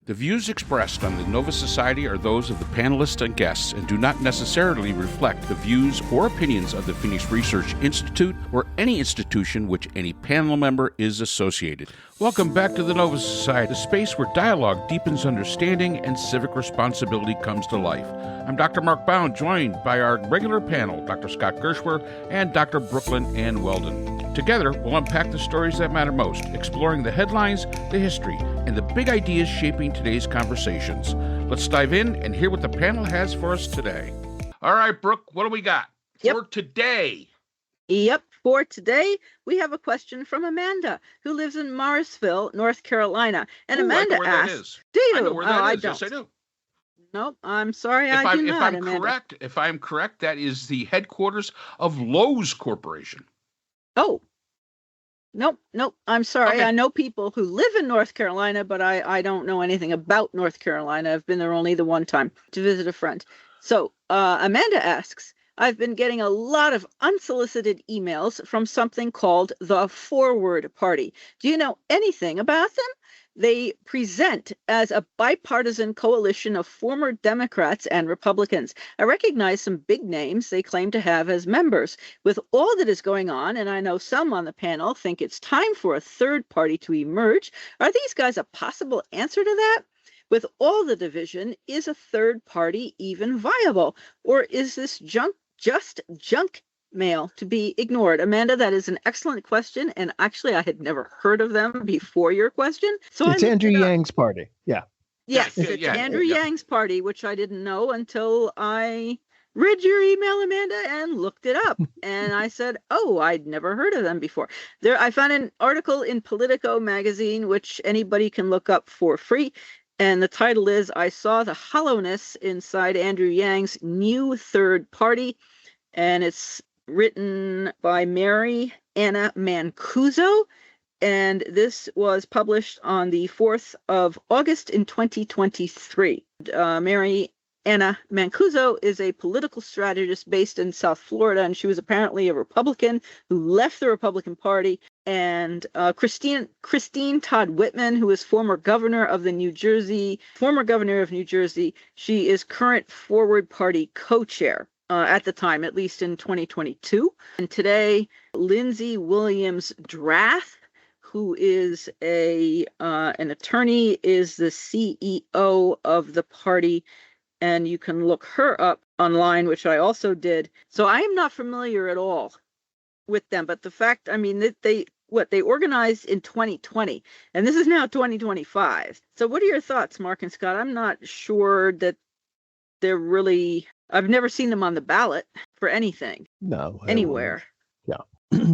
The views expressed on the Nova Society are those of the panelists and guests and do not necessarily reflect the views or opinions of the Phoenix Research Institute or any institution which any panel member is associated. Welcome back to the Nova Society, a space where dialogue deepens understanding and civic responsibility comes to life. I'm Dr. Mark Bound, joined by our regular panel, Dr. Scott Gershwer and Dr. Brooklyn Ann Weldon. Together, we'll unpack the stories that matter most, exploring the headlines, the history, and the big ideas shaping today's conversations. Let's dive in and hear what the panel has for us today. All right, Brooke, what do we got for today? For today, we have a question from Amanda, who lives in Morrisville, North Carolina. And Amanda asks, "Do you? I know where that is. Yes, I do. Nope, I'm sorry, I do not, Amanda. If I'm correct, that is the headquarters of Lowe's Corporation. Oh, nope, I'm sorry. Okay. I know people who live in North Carolina, but I don't know anything about North Carolina. I've been there only the one time to visit a friend. So Amanda asks, I've been getting a lot of unsolicited emails from something called the Forward Party. Do you know anything about them? They present as a bipartisan coalition of former Democrats and Republicans. I recognize some big names they claim to have as members. With all that is going on, and I know some on the panel think it's time for a third party to emerge, are these guys a possible answer to that? With all the division, is a third party even viable? Or is this just junk mail to be ignored? Amanda, that is an excellent question, and actually I had never heard of them before your question. So it's Andrew Yang's party. It's Andrew Yang's party, which I didn't know until I read your email, Amanda, and looked it up. And I said, oh, I'd never heard of them before. I found an article in Politico magazine, which anybody can look up for free. And the title is, I Saw the Hollowness Inside Andrew Yang's New Third Party. And it's written by Mary Anna Mancuso, and this was published on the 4th of August in 2023. Mary Anna Mancuso is a political strategist based in South Florida, and she was apparently a Republican who left the Republican Party. And Christine Todd Whitman, who is former governor of New Jersey, she is current Forward Party co-chair. At the time, at least in 2022. And today, Lindsey Williams Drath, who is an attorney, is the CEO of the party. And you can look her up online, which I also did. So I am not familiar at all with them. But the fact, they organized in 2020, and this is now 2025. So what are your thoughts, Mark and Scott? I'm not sure that they're really... I've never seen them on the ballot for anything. No. Anywhere. Yeah.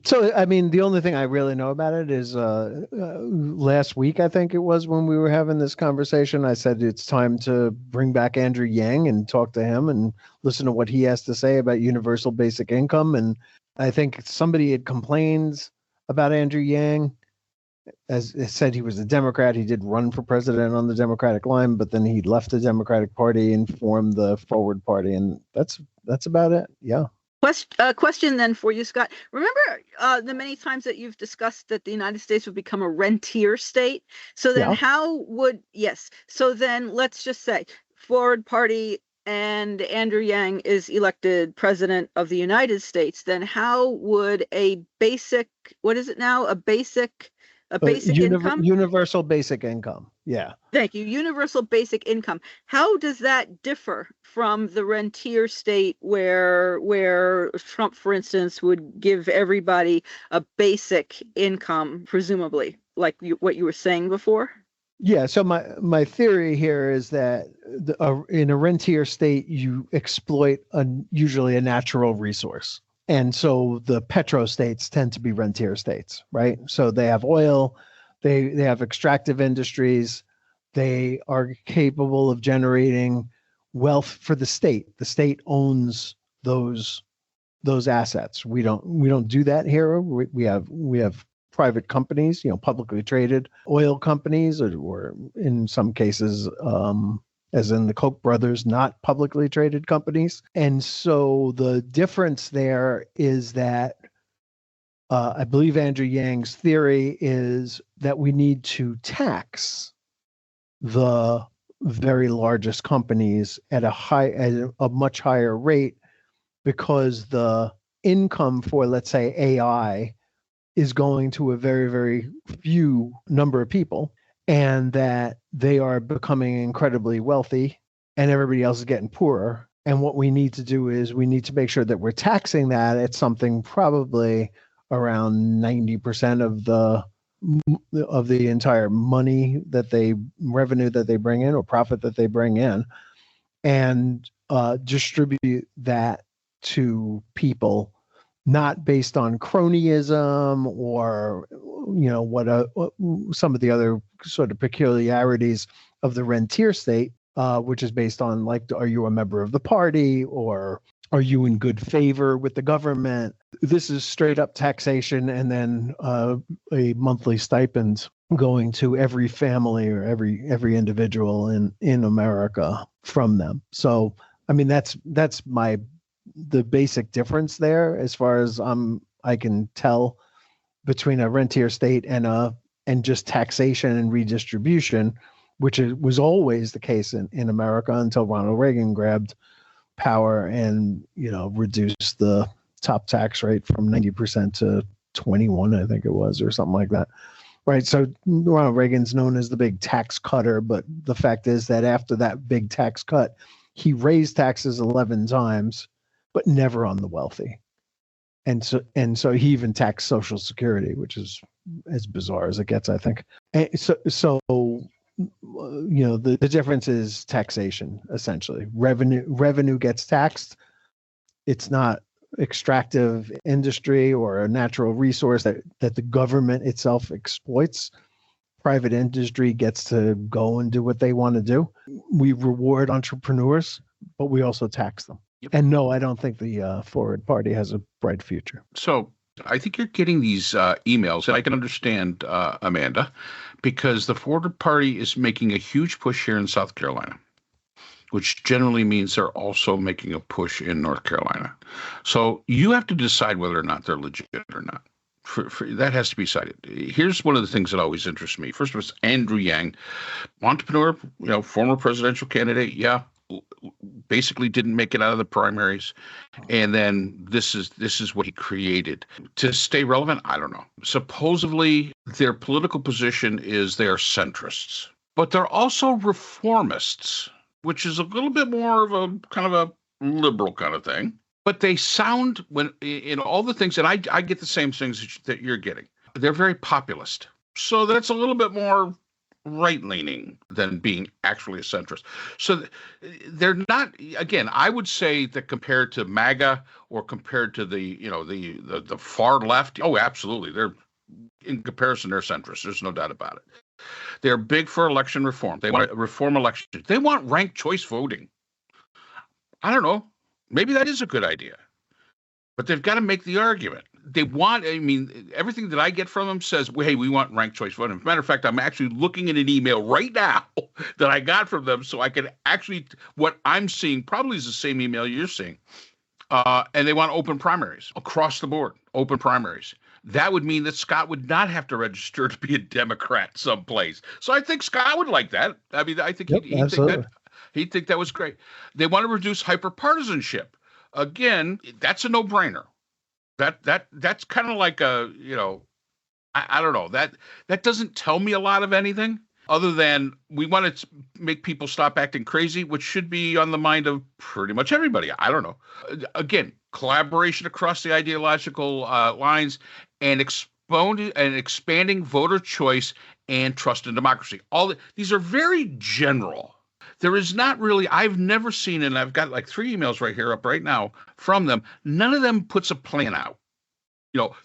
So, the only thing I really know about it is last week, I think it was, when we were having this conversation, I said it's time to bring back Andrew Yang and talk to him and listen to what he has to say about universal basic income. And I think somebody had complained about Andrew Yang. As it said, he was a Democrat. He did run for president on the Democratic line, but then he left the Democratic Party and formed the Forward Party, and that's about it. Yeah. Question then for you, Scott. Remember the many times that you've discussed that the United States would become a rentier state? So then So then let's just say Forward Party and Andrew Yang is elected president of the United States. Then how would a basic income? Universal basic income. Yeah. Thank you. Universal basic income. How does that differ from the rentier state where Trump, for instance, would give everybody a basic income, presumably, like what you were saying before? Yeah. So my theory here is that in a rentier state, you exploit usually a natural resource. And so the petrostates tend to be rentier states, right? So they have oil, they have extractive industries, they are capable of generating wealth for the state. The state owns those assets. We don't do that here. We have private companies, publicly traded oil companies, or in some cases, as in the Koch brothers, not publicly traded companies. And so the difference there is that I believe Andrew Yang's theory is that we need to tax the very largest companies at a much higher rate, because the income for, let's say, AI is going to a very, very few number of people, and that they are becoming incredibly wealthy and everybody else is getting poorer. And what we need to do is we need to make sure that we're taxing that at something probably around 90% of the entire revenue that they bring in, or profit that they bring in, and distribute that to people, not based on cronyism or what some of the other sort of peculiarities of the rentier state, which is based on, like, are you a member of the party, or are you in good favor with the government? This is straight up taxation, and then a monthly stipend going to every family or every individual in America from them. So, I mean, that's the basic difference there, as far as I can tell, between a rentier state and just taxation and redistribution, which was always the case in America until Ronald Reagan grabbed power and reduced the top tax rate from 90% to 21, I think it was, or something like that. Right. So Ronald Reagan's known as the big tax cutter, but the fact is that after that big tax cut, he raised taxes 11 times, but never on the wealthy. And so he even taxed Social Security, which is as bizarre as it gets, I think. And so the difference is taxation, essentially. Revenue gets taxed. It's not extractive industry or a natural resource that the government itself exploits. Private industry gets to go and do what they want to do. We reward entrepreneurs, but we also tax them. Yep. And no, I don't think the Forward Party has a bright future. So I think you're getting these emails, and I can understand, Amanda, because the Forward Party is making a huge push here in South Carolina, which generally means they're also making a push in North Carolina. So you have to decide whether or not they're legit or not. That has to be decided. Here's one of the things that always interests me. First of all, it's Andrew Yang, entrepreneur, former presidential candidate. Yeah, basically didn't make it out of the primaries, and then this is what he created to stay relevant. I don't know. Supposedly, their political position is they are centrists, but they're also reformists, which is a little bit more of a kind of a liberal kind of thing. But they sound, when in all the things, and I get the same things that you're getting. They're very populist, so that's a little bit more right-leaning than being actually a centrist. So they're not, again, I would say that compared to MAGA or compared to the far left, oh, absolutely. In comparison, they're centrist. There's no doubt about it. They're big for election reform. They want to reform elections. They want ranked choice voting. I don't know. Maybe that is a good idea. But they've got to make the argument. They want, everything that I get from them says, well, hey, we want ranked choice voting. As a matter of fact, I'm actually looking at an email right now that I got from them, so I can actually, what I'm seeing probably is the same email you're seeing. And they want open primaries across the board, open primaries. That would mean that Scott would not have to register to be a Democrat someplace. So I think Scott would like that. I mean, I think he'd think that was great. They want to reduce hyperpartisanship. Again, that's a no-brainer. That's kind of like I don't know. That doesn't tell me a lot of anything other than we want to make people stop acting crazy, which should be on the mind of pretty much everybody. I don't know. Again, collaboration across the ideological lines and expanding voter choice and trust in democracy. These are very general. There is not really, I've never seen, and I've got like 3 emails right here up right now from them. None of them puts a plan out.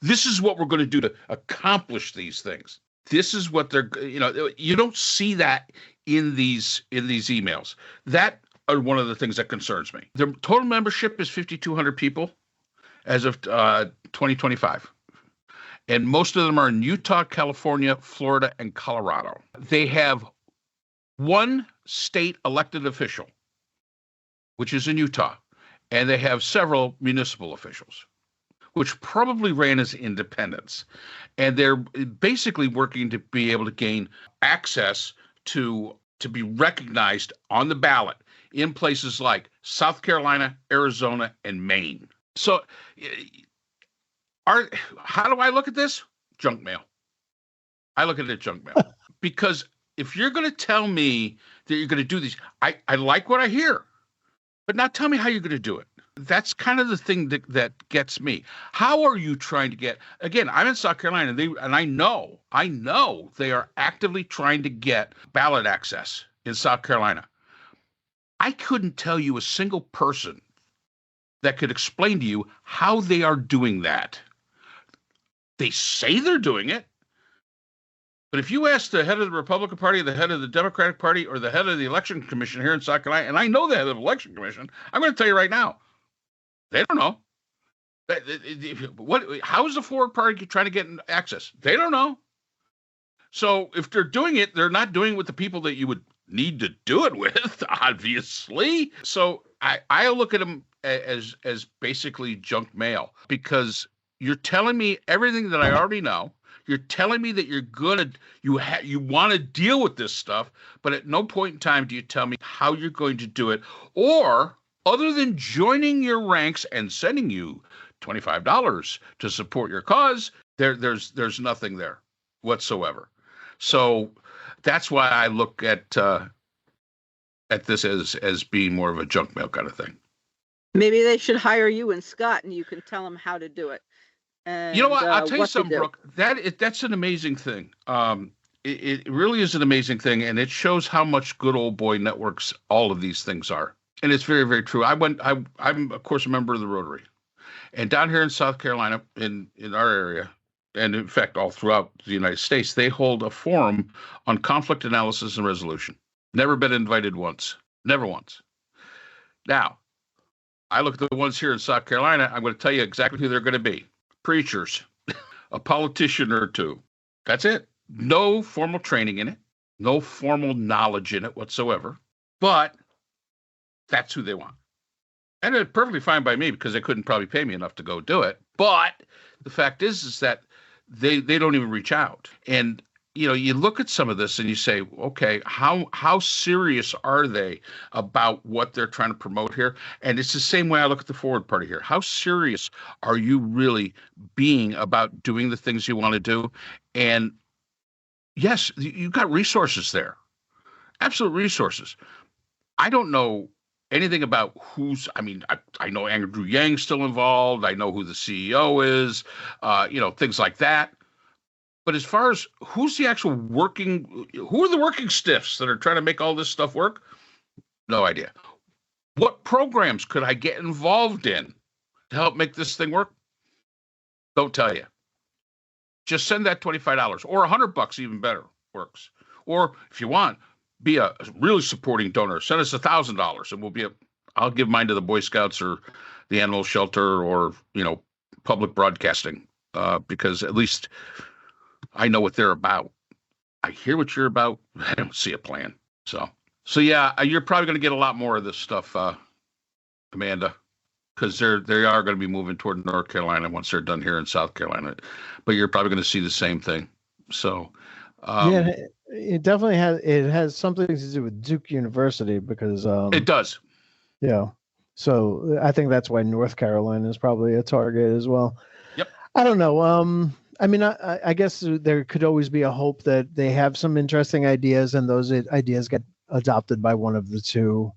This is what we're going to do to accomplish these things. This is what they're, you don't see that in these emails. That are one of the things that concerns me. Their total membership is 5,200 people as of 2025. And most of them are in Utah, California, Florida, and Colorado. They have one state elected official, which is in Utah, and they have several municipal officials, which probably ran as independents. And they're basically working to be able to gain access to to be recognized on the ballot in places like South Carolina, Arizona, and Maine. So how do I look at this? Junk mail. I look at it junk mail. Because if you're going to tell me that you're going to do these, I like what I hear, but now tell me how you're going to do it. That's kind of the thing that gets me. How are you trying to get, again, I'm in South Carolina, and I know they are actively trying to get ballot access in South Carolina. I couldn't tell you a single person that could explain to you how they are doing that. They say they're doing it, but if you ask the head of the Republican Party, the head of the Democratic Party, or the head of the Election Commission here in South Carolina, and I know the head of the Election Commission, I'm going to tell you right now, they don't know. How is the forward party trying to get access? They don't know. So if they're doing it, they're not doing it with the people that you would need to do it with, obviously. So I look at them as basically junk mail, because you're telling me everything that I already know. You're telling me that you want to deal with this stuff, but at no point in time do you tell me how you're going to do it, or other than joining your ranks and sending you $25 to support your cause, there's nothing there whatsoever. So that's why I look at this as being more of a junk mail kind of thing. Maybe they should hire you and Scott, and you can tell them how to do it. And, you know what? I'll tell you something, Brooke. That's an amazing thing. It really is an amazing thing, and it shows how much good old boy networks all of these things are. And it's very, very true. I'm of course a member of the Rotary, and down here in South Carolina, in our area, and in fact all throughout the United States, they hold a forum on conflict analysis and resolution. Never been invited once. Never once. Now, I look at the ones here in South Carolina. I'm going to tell you exactly who they're going to be. Preachers, a politician or two. That's it. No formal training in it. No formal knowledge in it whatsoever. But that's who they want. And it's perfectly fine by me, because they couldn't probably pay me enough to go do it. But the fact is that they don't even reach out. And, you look at some of this and you say, okay, how serious are they about what they're trying to promote here? And it's the same way I look at the forward party here. How serious are you really being about doing the things you want to do? And yes, you've got resources there. Absolute resources. I don't know anything about I know Andrew Yang's still involved. I know who the CEO is, things like that. But as far as who are the working stiffs that are trying to make all this stuff work? No idea. What programs could I get involved in to help make this thing work? Don't tell you. Just send that $25 or $100, even better, works. Or if you want, be a really supporting donor. Send us $1,000, and I'll give mine to the Boy Scouts or the animal shelter or public broadcasting, because at least I know what they're about. I hear what you're about. I don't see a plan. So yeah, you're probably going to get a lot more of this stuff, Amanda, because they are going to be moving toward North Carolina once they're done here in South Carolina. But you're probably going to see the same thing. So yeah, it definitely has something to do with Duke University, because it does. Yeah. So I think that's why North Carolina is probably a target as well. Yep. I don't know. I guess there could always be a hope that they have some interesting ideas, and those ideas get adopted by one of the two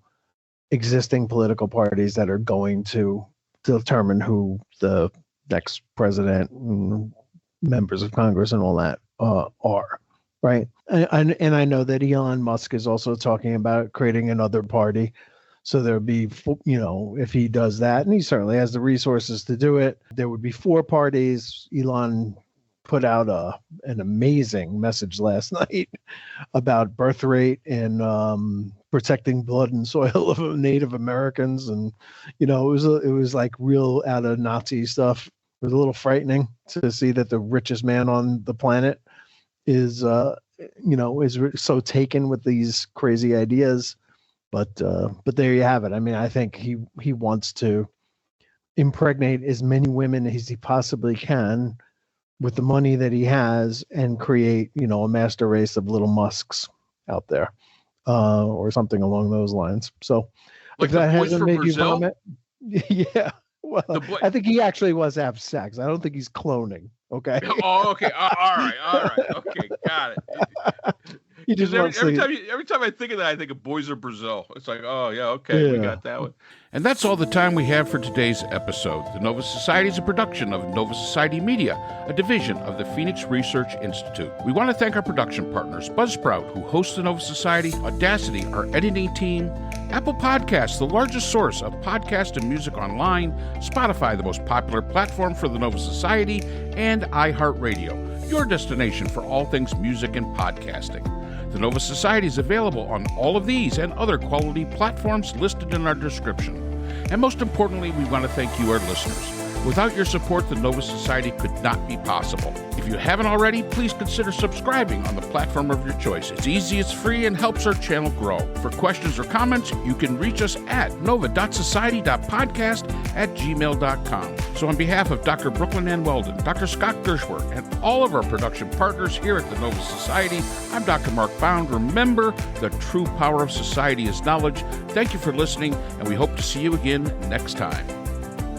existing political parties that are going to determine who the next president and members of Congress and all that are. Right. And I know that Elon Musk is also talking about creating another party. So there'll be, if he does that, and he certainly has the resources to do it, there would be 4 parties. Elon put out an amazing message last night about birth rate and protecting blood and soil of Native Americans. And, it was like real out of Nazi stuff. It was a little frightening to see that the richest man on the planet is so taken with these crazy ideas. But there you have it. I think he wants to impregnate as many women as he possibly can with the money that he has, and create, a master race of little Musks out there. or something along those lines. So Like if that the boys hasn't from made Brazil? you vomit, yeah. Well, I think he actually was have sex. I don't think he's cloning. Okay. Oh, okay. All right. Okay, got it. He just Because every wants to. time I think of that, I think of Boys of Brazil. It's like, oh yeah, okay, we Yeah. got that one. And that's all the time we have for today's episode. The Nova Society is a production of Nova Society Media, a division of the Phoenix Research Institute. We want to thank our production partners, Buzzsprout, who hosts the Nova Society, Audacity, our editing team, Apple Podcasts, the largest source of podcast and music online, Spotify, the most popular platform for the Nova Society, and iHeartRadio, your destination for all things music and podcasting. The Nova Society is available on all of these and other quality platforms listed in our description. And most importantly, we want to thank you, our listeners. Without your support, the Nova Society could not be possible. If you haven't already, please consider subscribing on the platform of your choice. It's easy, it's free, and helps our channel grow. For questions or comments, you can reach us at nova.society.podcast@gmail.com. So on behalf of Dr. Brooklyn Ann Weldon, Dr. Scott Gershworth, and all of our production partners here at the Nova Society, I'm Dr. Mark Bound. Remember, the true power of society is knowledge. Thank you for listening, and we hope to see you again next time.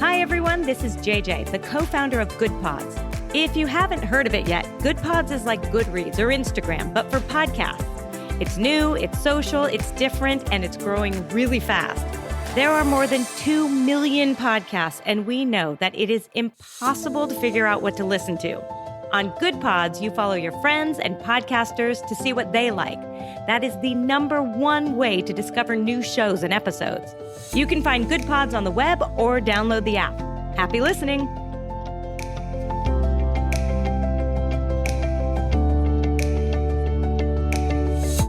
Hi, everyone. This is JJ, the co-founder of Good Pods. If you haven't heard of it yet, Good Pods is like Goodreads or Instagram, but for podcasts. It's new, it's social, it's different, and it's growing really fast. There are more than 2 million podcasts, and we know that it is impossible to figure out what to listen to. On Good Pods, you follow your friends and podcasters to see what they like. That is the #1 way to discover new shows and episodes. You can find Good Pods on the web or download the app. Happy listening!